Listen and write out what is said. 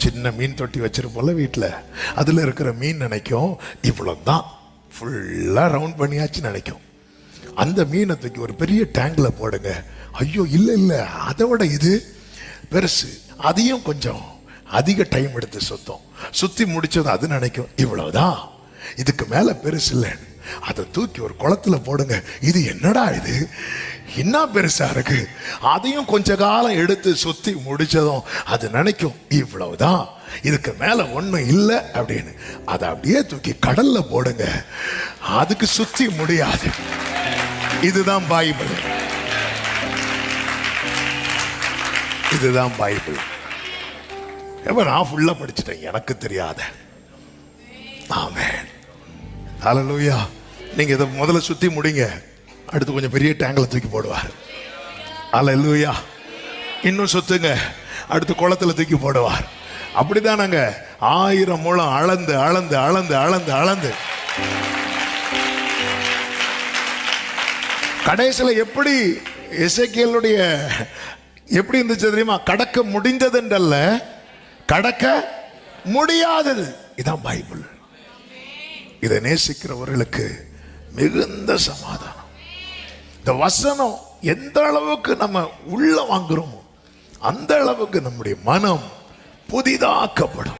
சின்ன மீன் தொட்டி வச்சிருப்போம்ல வீட்டில், அதில் இருக்கிற மீன் நினைக்கும் இவ்வளோதான், ஃபுல்லாக ரவுண்ட் பண்ணியாச்சு நினைக்கும். அந்த மீனை தூக்கி ஒரு பெரிய டேங்கில் போடுங்க, ஐயோ இல்லை இல்லை அதை விட இது பெருசு, அதையும் கொஞ்சம் அதிக டைம் எடுத்து சுற்றி முடிச்சது அது நினைக்கும் இவ்வளவுதான், இதுக்கு மேலே பெருசு இல்லைன்னு. அதை தூக்கி ஒரு குளத்துல போடுங்க, இது என்னடா இது என்ன பெருசா இருக்கு, அதையும் கொஞ்ச காலம் எடுத்து சுத்தி முடிச்சதும் அது நினைக்கும் இவ்வளவுதான், இதுக்கு மேல ஒண்ணும் இல்லை அப்படின்னு. அதை அப்படியே தூக்கி கடல்ல போடுங்க, அதுக்கு சுத்தி முடியாது. இதுதான் பைபிள், இதுதான் பைபிள். நான் ஃபுல்லா படிச்சுட்டேன், எனக்கு தெரியாத. ஆமென், ஹல்லேலூயா. நீங்க இதை முதல்ல சுத்தி முடிங்க, அடுத்து கொஞ்சம் பெரிய டேங்கில் தூக்கி போடுவார். ஹல்லேலூயா. இன்னும் சுத்துங்க, அடுத்து குளத்துல தூக்கி போடுவார். அப்படிதான் நாங்க 1000 முழம் அளந்து அளந்து அளந்து அளந்து அளந்து கடைசியில் எப்படி எசேக்கியேலுடைய எப்படி இருந்துச்சு தெரியுமா? கடக்க முடிந்தது என்றல்ல, கடக்க முடியாதது. இதான் பைபிள். இதை நேசிக்கிறவர்களுக்கு மிகுந்த சமாதானம். இந்த வசனம் எந்த அளவுக்கு நம்ம உள்ள வாங்குறோமோ அந்த அளவுக்கு நம்முடைய மனம் புதிதாக்கப்படும்.